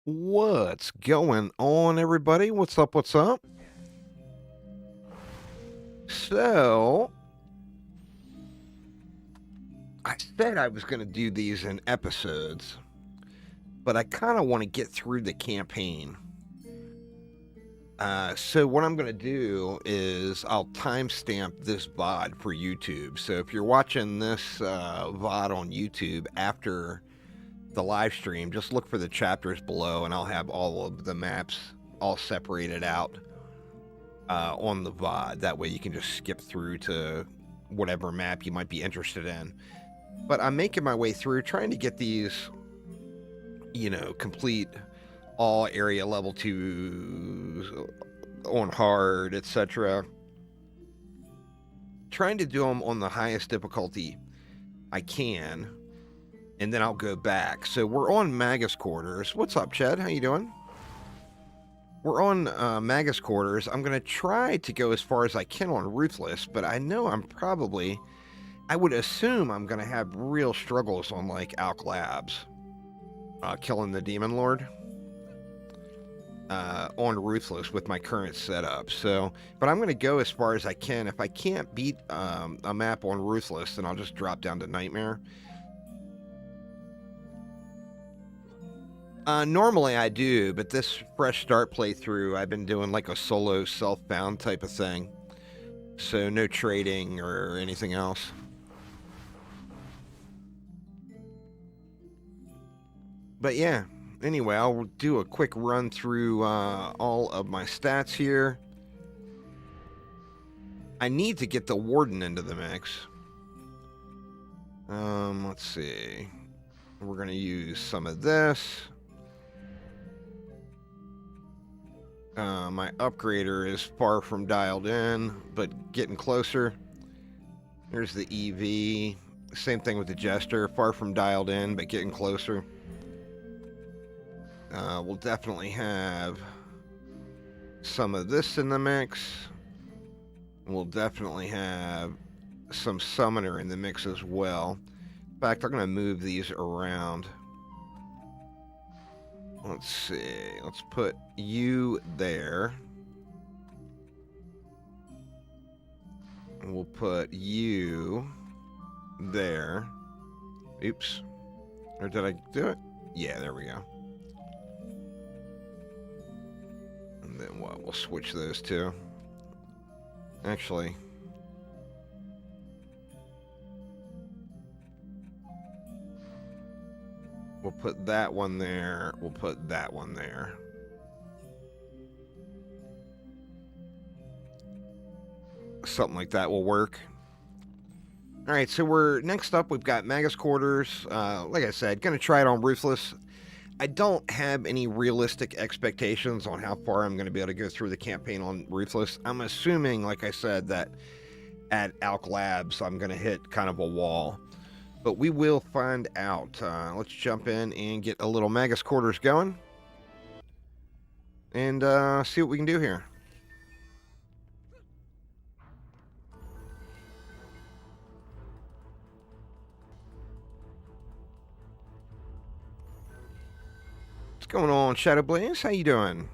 What's going on, everybody? What's up? What's up? So, I said I was going to do these in episodes, but I kind of want to get through the campaign. So what I'm going to do is I'll timestamp this VOD for YouTube. So if you're watching this VOD on YouTube after the live stream, just look for the chapters below, and I'll have all of the maps all separated out on the VOD. That way you can just skip through to whatever map you might be interested in. But I'm making my way through, trying to get these, complete all area level 2s on hard, etc. Trying to do them on the highest difficulty I can, and then I'll go back. So we're on Magus Quarters. What's up, Chad? How you doing? We're on Magus Quarters. I'm going to try to go as far as I can on Ruthless, but I know I would assume I'm going to have real struggles on, like, Alch Labs. Killing the Demon Lord. On Ruthless with my current setup. So, but I'm going to go as far as I can. If I can't beat a map on Ruthless, then I'll just drop down to Nightmare. Normally I do, but this fresh start playthrough, I've been doing like a solo self-bound type of thing. So no trading or anything else. But yeah, anyway, I'll do a quick run through all of my stats here. I need to get the Warden into the mix. Let's see. We're going to use some of this. My upgrader is far from dialed in, but getting closer. Here's the EV. Same thing with the Jester. Far from dialed in, but getting closer. We'll definitely have some of this in the mix. We'll definitely have some Summoner in the mix as well. In fact, I'm going to move these around. Let's see. Let's put you there. We'll put you there. Oops. Or did I do it? Yeah, there we go. And then what? We'll switch those two. Actually, we'll put that one there. We'll put that one there. Something like that will work. All right, so next up, we've got Magus Quarters. Like I said, going to try it on Ruthless. I don't have any realistic expectations on how far I'm going to be able to go through the campaign on Ruthless. I'm assuming, like I said, that at Alch Labs, I'm going to hit kind of a wall. But we will find out. Let's jump in and get a little Magus Quarters going. And see what we can do here. What's going on, Shadow Blaze? How you doing?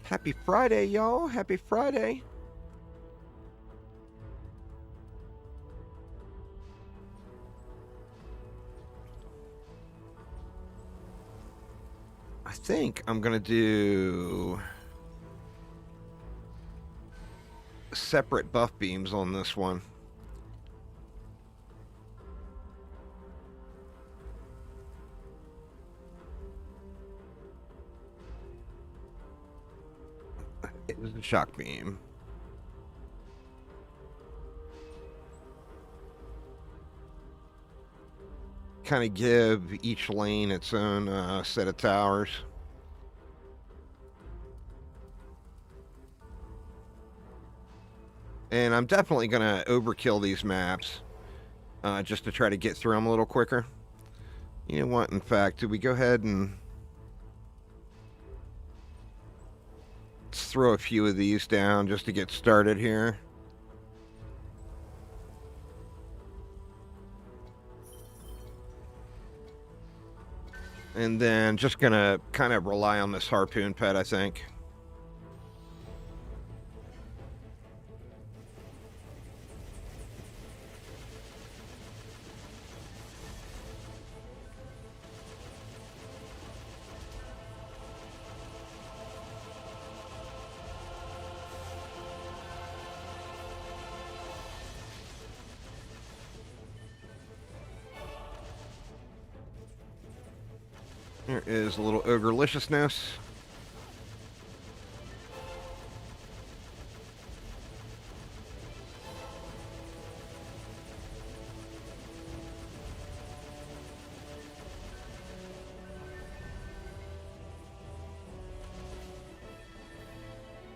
Happy Friday, y'all. Happy Friday. I think I'm going to do separate buff beams on this one. It was a shock beam. Kind of give each lane its own set of towers. And I'm definitely going to overkill these maps just to try to get through them a little quicker. You know what? In fact, do we go ahead and let's throw a few of these down just to get started here. And then just gonna kind of rely on this harpoon pet, I think. There is a little ogre-liciousness.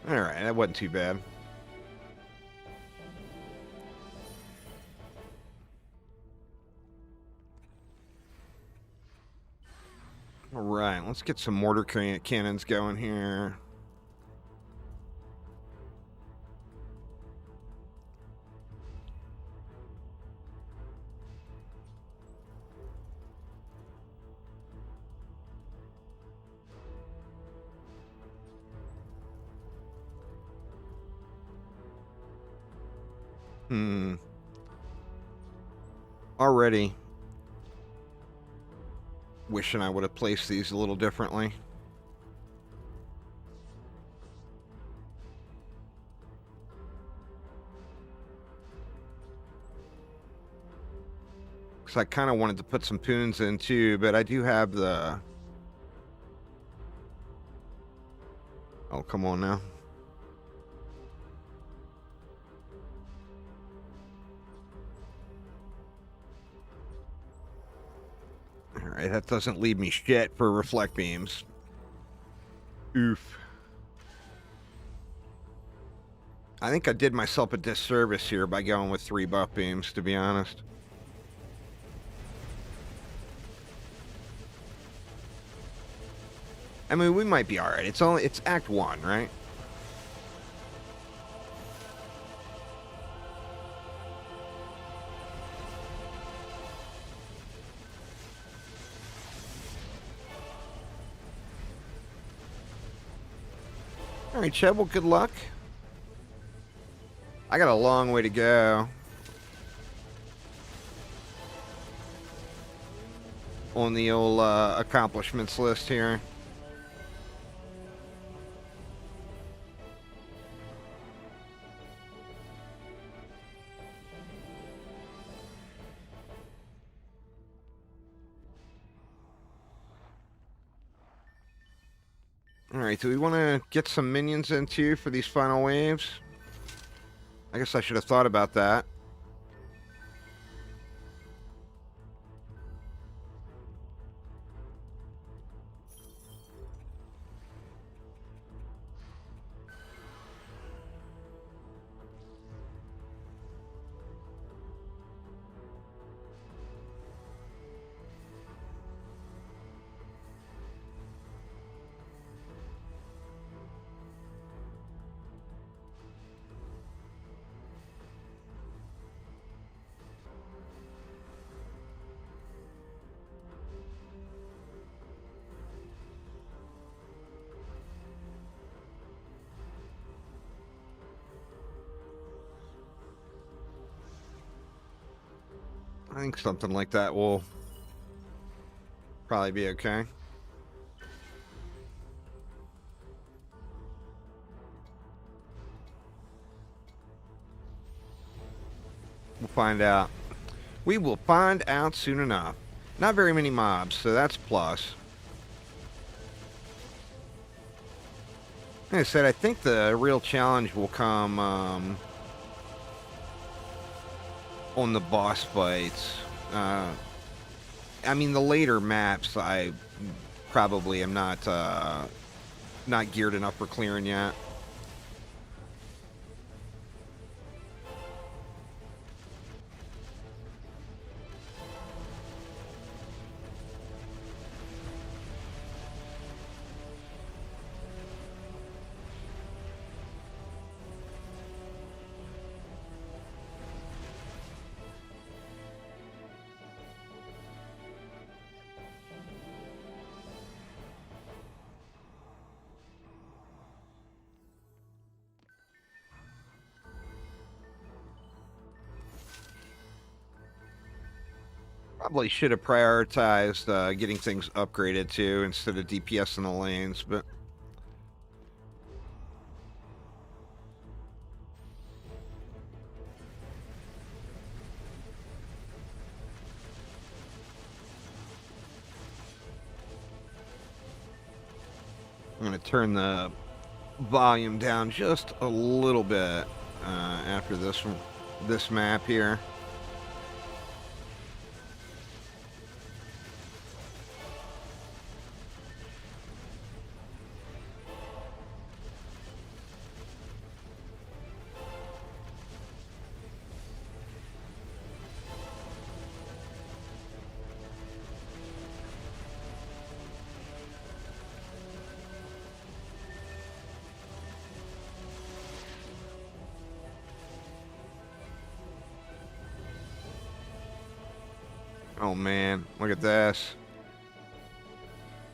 Alright, that wasn't too bad. Alright, let's get some mortar cannons going here. Already wishing I would have placed these a little differently. Because I kind of wanted to put some poons in too, but I do have the... Oh, come on now. Alright, that doesn't leave me shit for reflect beams. Oof. I think I did myself a disservice here by going with 3 buff beams, to be honest. I mean, we might be alright. It's Act 1, right? Alright, Chad, well, good luck. I got a long way to go on the old accomplishments list here. Alright, do we want to get some minions in too for these final waves? I guess I should have thought about that. I think something like that will probably be okay. We'll find out. We will find out soon enough. Not very many mobs, so that's plus. Like I said, I think the real challenge will come on the boss fights. I mean, the later maps, I probably am not geared enough for clearing yet. Probably should have prioritized getting things upgraded too instead of DPS in the lanes, but I'm going to turn the volume down just a little bit after this map here. Oh man, look at this.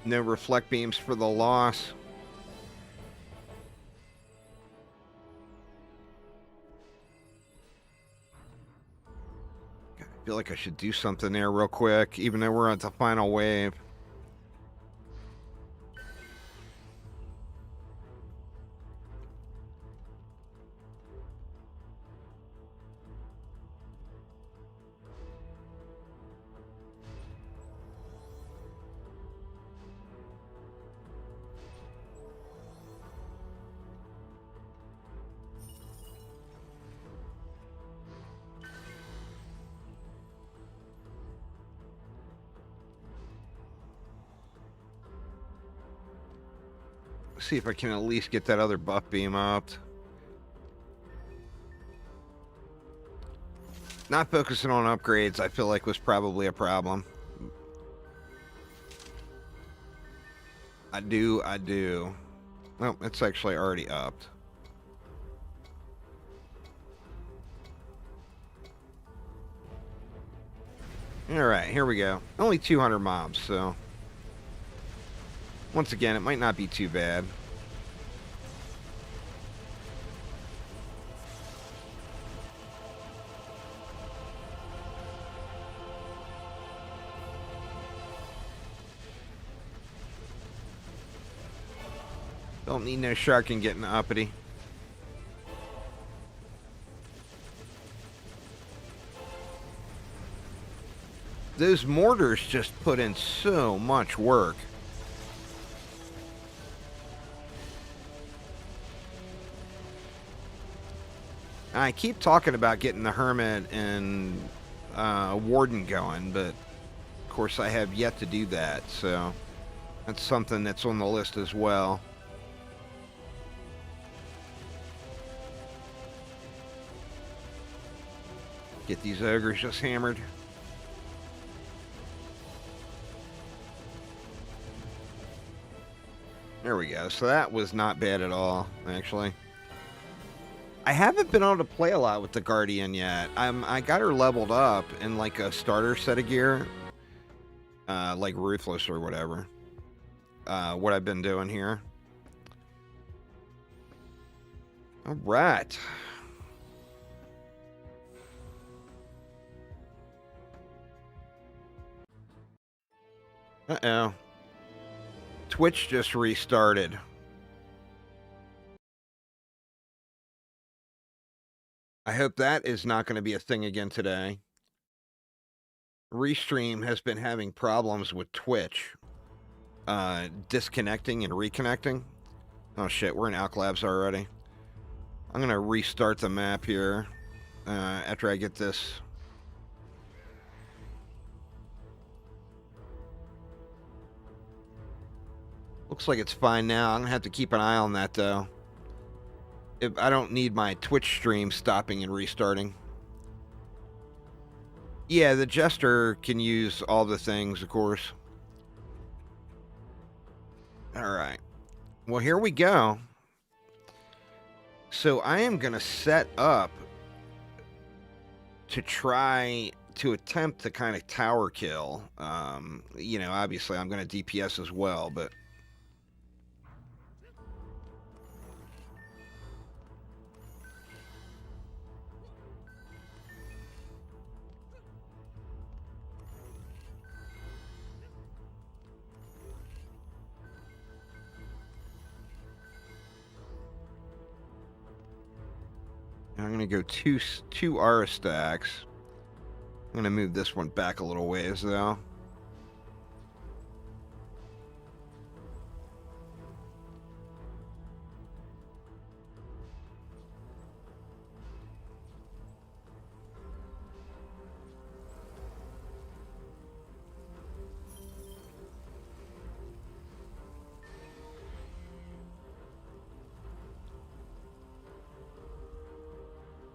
No reflect beams for the loss. I feel like I should do something there real quick, even though we're at the final wave. See if I can at least get that other buff beam up. Not focusing on upgrades, I feel like was probably a problem. I do. Well, it's actually already upped. Alright, here we go. Only 200 mobs, so... Once again, it might not be too bad. Don't need no shark and getting uppity. Those mortars just put in so much work. I keep talking about getting the Hermit and Warden going, but of course I have yet to do that, so that's something that's on the list as well. Get these ogres just hammered. There we go. So that was not bad at all, actually. I haven't been able to play a lot with the Guardian yet. I got her leveled up in like a starter set of gear, like Ruthless or whatever. What I've been doing here. All right. Uh-oh. Twitch just restarted. I hope that is not going to be a thing again today. Restream has been having problems with Twitch. Disconnecting and reconnecting. Oh shit, we're in Alch Labs already. I'm going to restart the map here after I get this. Looks like it's fine now. I'm going to have to keep an eye on that though. If I don't need my Twitch stream stopping and restarting. Yeah, the Jester can use all the things, of course. Alright. Well, here we go. So I am going to set up to try to attempt to kind of tower kill. You know, obviously I'm going to DPS as well, but... I'm going to go two Aura stacks. I'm going to move this one back a little ways, though.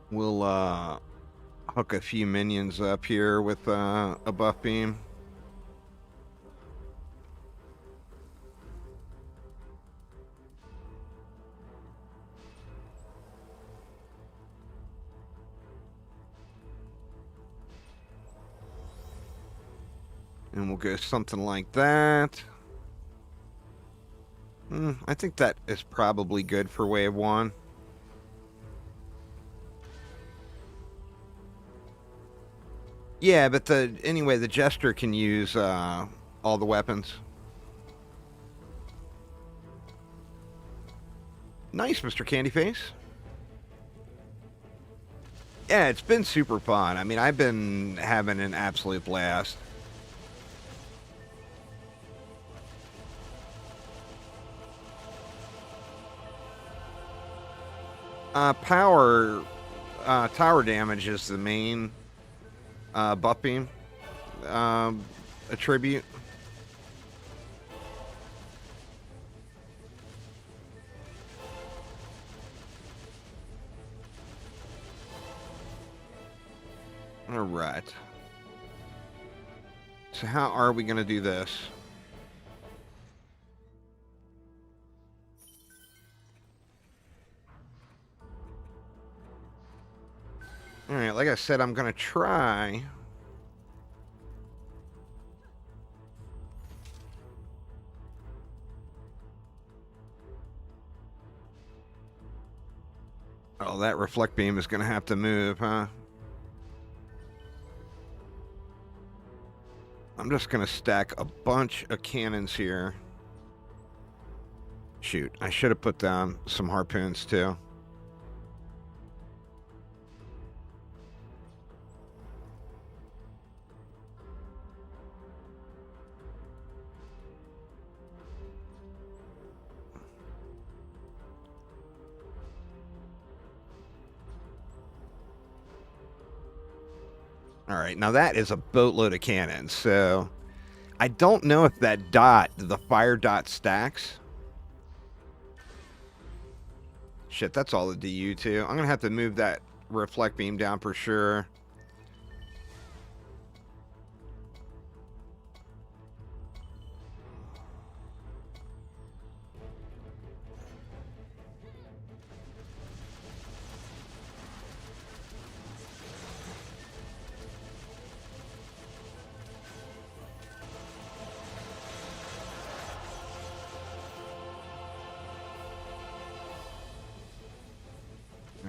We'll hook a few minions up here with a buff beam. And we'll go something like that. I think that is probably good for wave 1. Yeah, but anyway, the Jester can use all the weapons. Nice, Mr. Candyface. Yeah, it's been super fun. I mean, I've been having an absolute blast. Power, tower damage is the main buff beam attribute. All right. So how are we going to do this? All right, like I said, I'm going to try. Oh, that reflect beam is going to have to move, huh? I'm just going to stack a bunch of cannons here. Shoot, I should have put down some harpoons too. All right, now that is a boatload of cannons, so I don't know if that dot, the fire dot, stacks. Shit, that's all the DU too. I'm gonna have to move that reflect beam down for sure.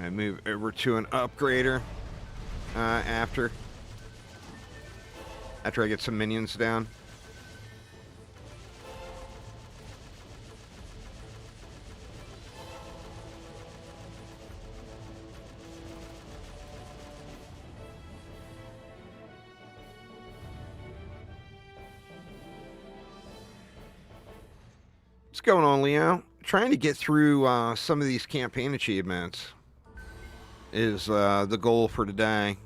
I move over to an upgrader after I get some minions down. What's going on, Leo? Trying to get through some of these campaign achievements is the goal for today.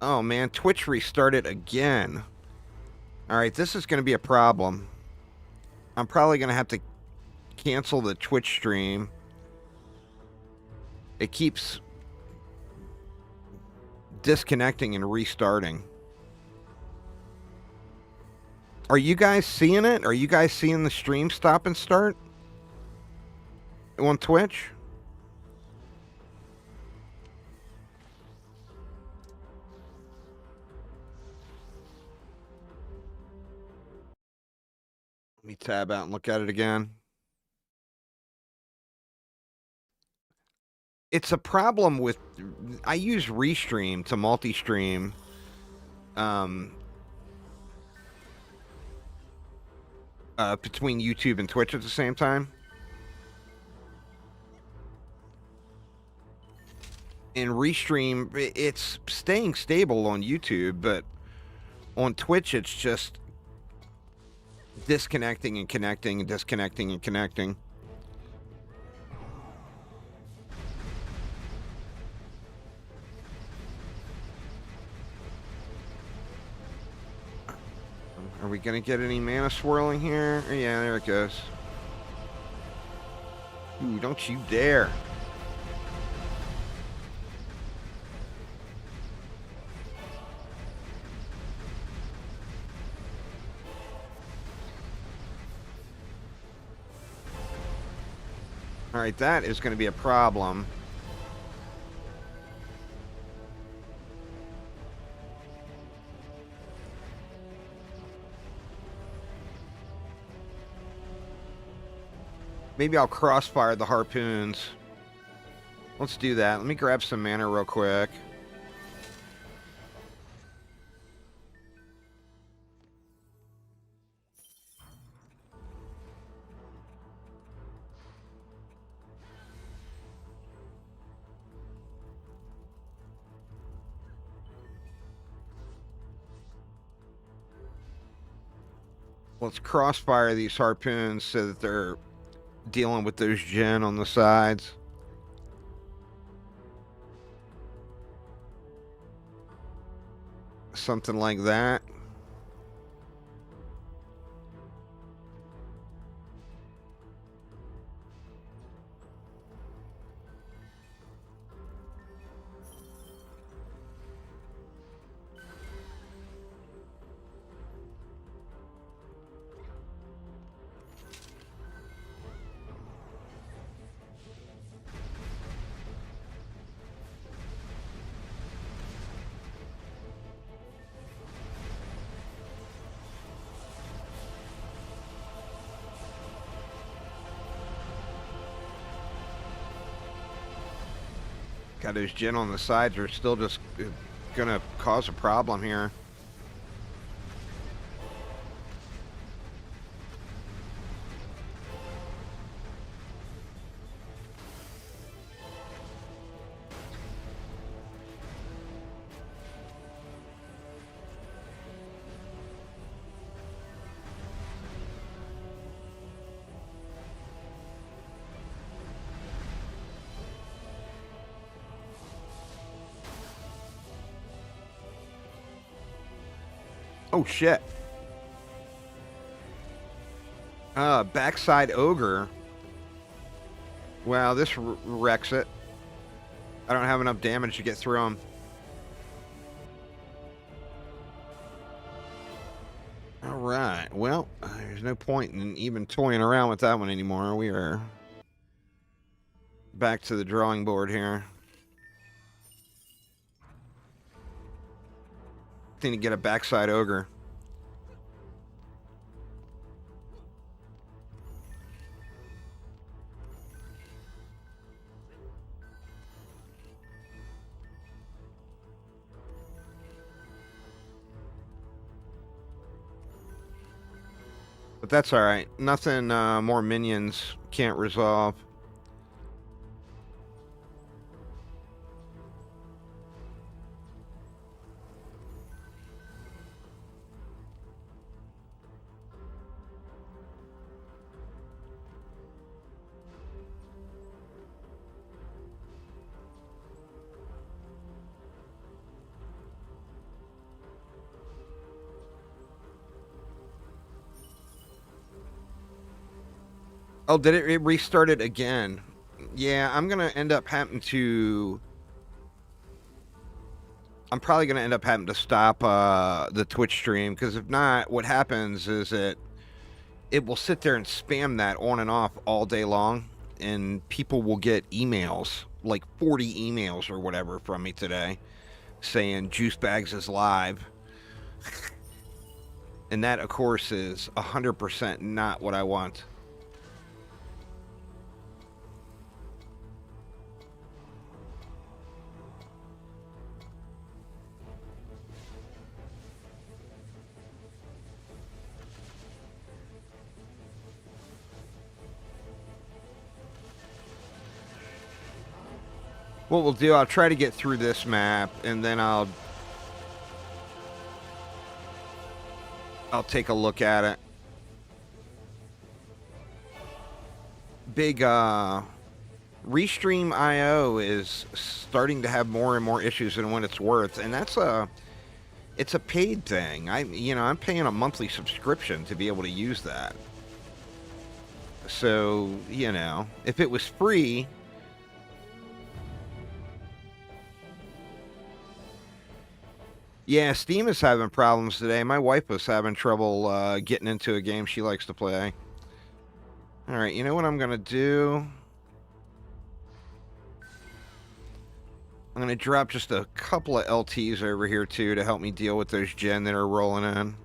Oh man, Twitch restarted again. Alright, this is going to be a problem. I'm probably going to have to cancel the Twitch stream. It keeps disconnecting and restarting. Are you guys seeing it? Are you guys seeing the stream stop and start on Twitch? Let me tab out and look at it again. It's a problem with... I use Restream to multi-stream. Between YouTube and Twitch at the same time. in Restream, it's staying stable on YouTube, but on Twitch, it's just disconnecting and connecting and disconnecting and connecting. Are we gonna get any mana swirling here? Yeah, there it goes. Ooh, don't you dare. All right, that is going to be a problem. Maybe I'll crossfire the harpoons. Let's do that. Let me grab some mana real quick. Let's crossfire these harpoons so that they're dealing with those gen on the sides. Something like that. God, those gen on the sides are still just gonna cause a problem here. Oh, shit. Backside ogre. Wow, this wrecks it. I don't have enough damage to get through him. Alright, well, there's no point in even toying around with that one anymore. We are back to the drawing board here. Need to get a backside ogre. But that's alright. Nothing more minions can't resolve. Oh, did it restart it again? Yeah, I'm gonna end up having to... I'm probably gonna end up having to stop the Twitch stream, because if not, what happens is it will sit there and spam that on and off all day long, and people will get emails, like 40 emails or whatever from me today, saying Juice Bags is live. And that, of course, is 100% not what I want. what we'll do, I'll try to get through this map, and then I'll take a look at it. Big Restream IO is starting to have more and more issues than what it's worth, and it's a paid thing. I'm paying a monthly subscription to be able to use that. So, if it was free, yeah, Steam is having problems today. My wife was having trouble getting into a game she likes to play. All right, you know what I'm gonna do? I'm going to drop just a couple of LTs over here, too, to help me deal with those gen that are rolling in.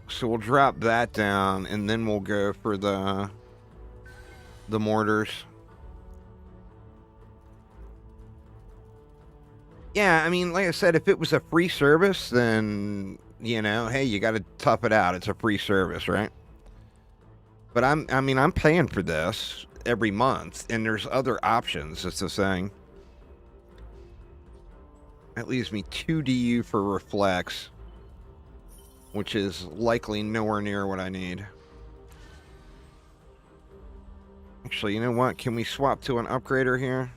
So we'll drop that down, and then we'll go for the mortars. Yeah, I mean, like I said, if it was a free service, then, hey, you got to tough it out. It's a free service, right? But I'm paying for this every month, and there's other options. It's the thing. That leaves me 2 DU for reflex, which is likely nowhere near what I need. Actually, you know what? Can we swap to an upgrader here?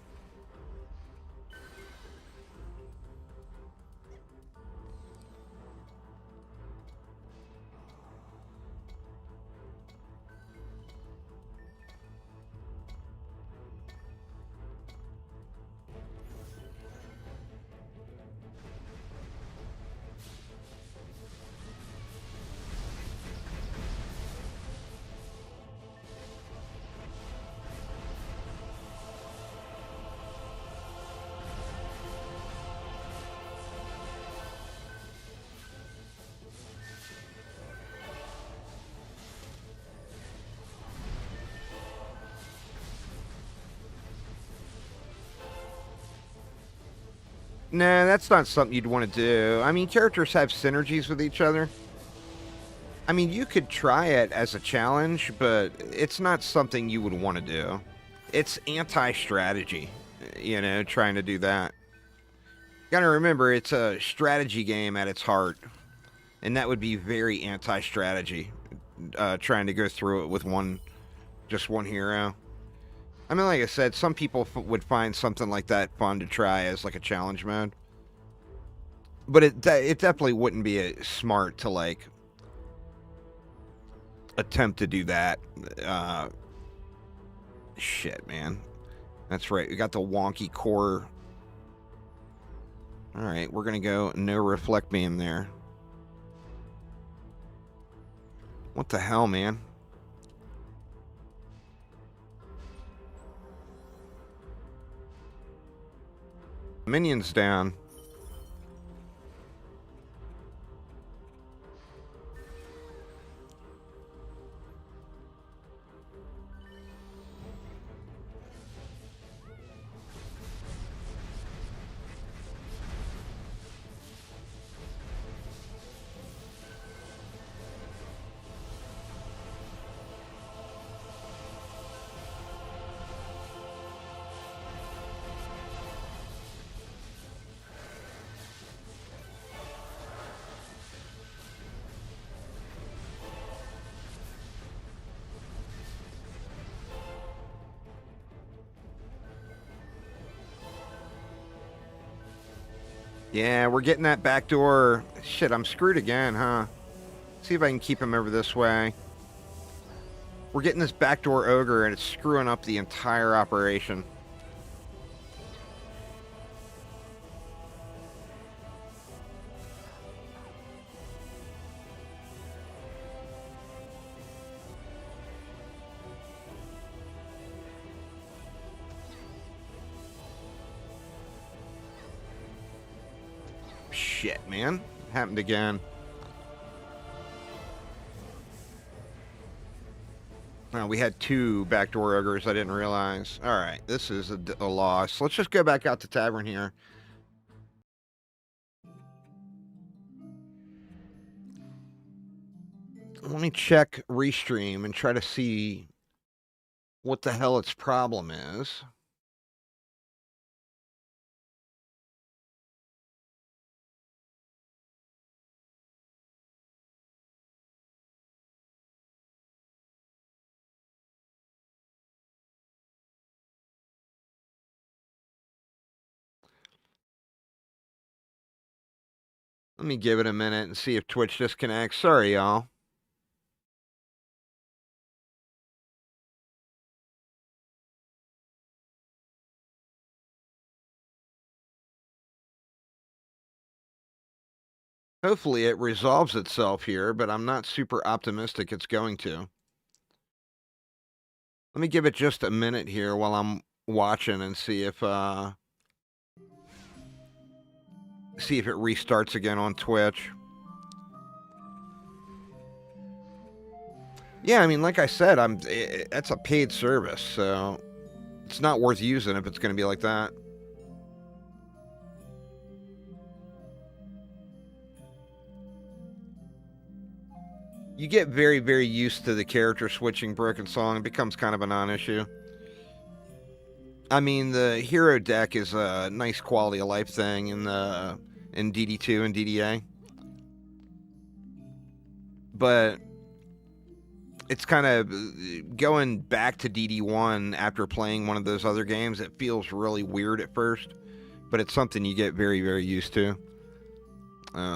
Nah, that's not something you'd want to do. I mean, characters have synergies with each other. I mean, you could try it as a challenge, but it's not something you would want to do. It's anti-strategy, trying to do that. Gotta remember, it's a strategy game at its heart. And that would be very anti-strategy, trying to go through it with just one hero. I mean, like I said, some people would find something like that fun to try as like a challenge mode. But it definitely wouldn't be smart to attempt to do that. Shit, man. That's right. We got the wonky core. All right, we're gonna go no reflect beam there. What the hell, man? Minions down. Yeah, we're getting that backdoor. Shit, I'm screwed again, huh? See if I can keep him over this way. We're getting this backdoor ogre, and it's screwing up the entire operation. Shit, man. Happened again. Oh, we had 2 backdoor ogres. I didn't realize. All right, this is a loss. Let's just go back out to tavern here. Let me check Restream and try to see what the hell its problem is. Let me give it a minute and see if Twitch disconnects. Sorry, y'all. Hopefully it resolves itself here, but I'm not super optimistic it's going to. Let me give it just a minute here while I'm watching and see if it restarts again on Twitch. Yeah, I mean, like I said, that's a paid service, so it's not worth using if it's going to be like that. You get very, very used to the character switching Broken Song. It becomes kind of a non-issue. I mean, the hero deck is a nice quality of life thing in DD2 and DDA. But it's kind of going back to DD1 after playing one of those other games. It feels really weird at first, but it's something you get very, very used to.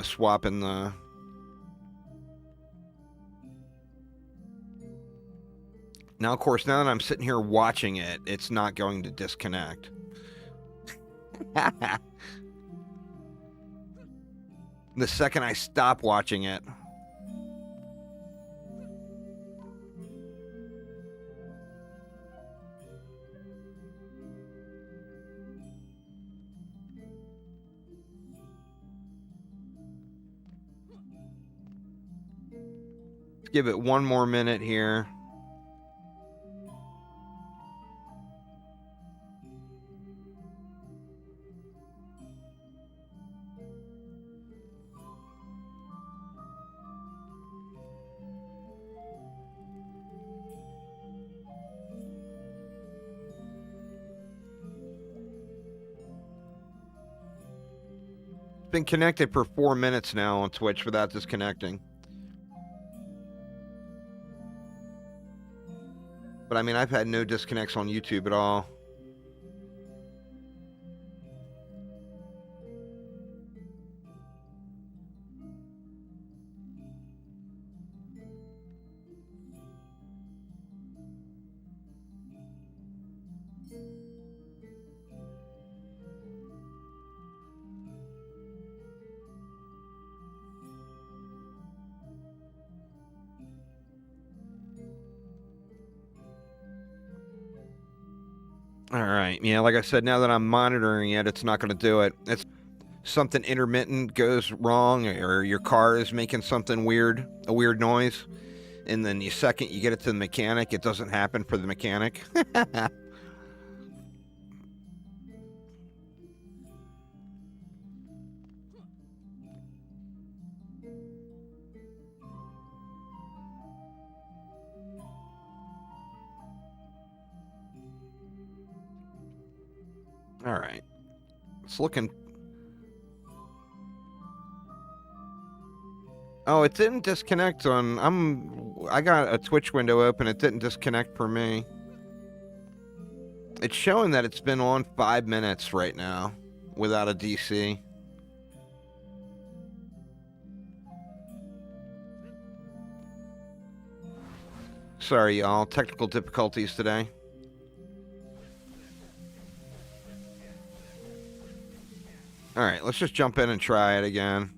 Swapping the... Now, of course, now that I'm sitting here watching it, it's not going to disconnect. The second I stop watching it... Let's give it one more minute here. Been connected for 4 minutes now on Twitch without disconnecting. But I mean, I've had no disconnects on YouTube at all. All right. Yeah, like I said, now that I'm monitoring it, it's not going to do it. It's something intermittent goes wrong, or your car is making something weird, a weird noise, and then the second you get it to the mechanic, it doesn't happen for the mechanic. All right. It's looking... Oh, it didn't disconnect on... I got a Twitch window open. It didn't disconnect for me. It's showing that it's been on 5 minutes right now without a DC. Sorry, y'all. Technical difficulties today. Alright, let's just jump in and try it again.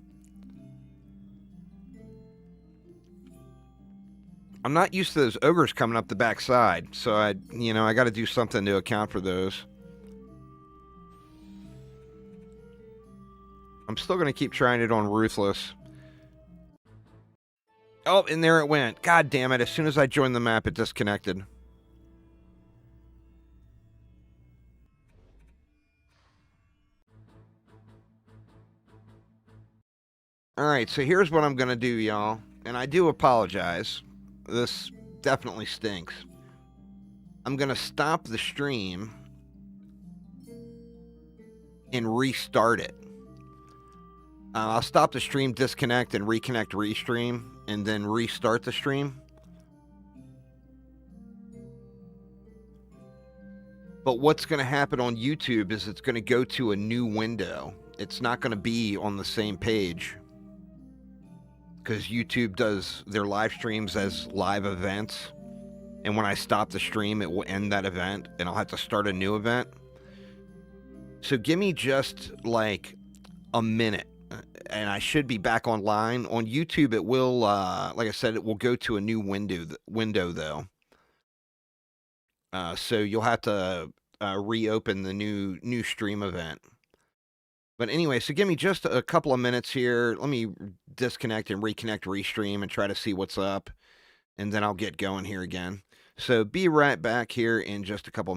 I'm not used to those ogres coming up the backside, so I got to do something to account for those. I'm still going to keep trying it on Ruthless. Oh, and there it went. God damn it. As soon as I joined the map, it disconnected. Alright, so here's what I'm going to do, y'all. and I do apologize. This definitely stinks. I'm going to stop the stream and restart it. I'll stop the stream, disconnect, and reconnect restream, and then restart the stream. But what's going to happen on YouTube is it's going to go to a new window. It's not going to be on the same page, because YouTube does their live streams as live events. And when I stop the stream, it will end that event, and I'll have to start a new event. So give me just like a minute, and I should be back online. On YouTube, it will, like I said, it will go to a new window though. So you'll have to reopen the new stream event. But anyway, so give me just a couple of minutes here. Let me disconnect and reconnect restream and try to see what's up, and then I'll get going here again. So be right back here in just a couple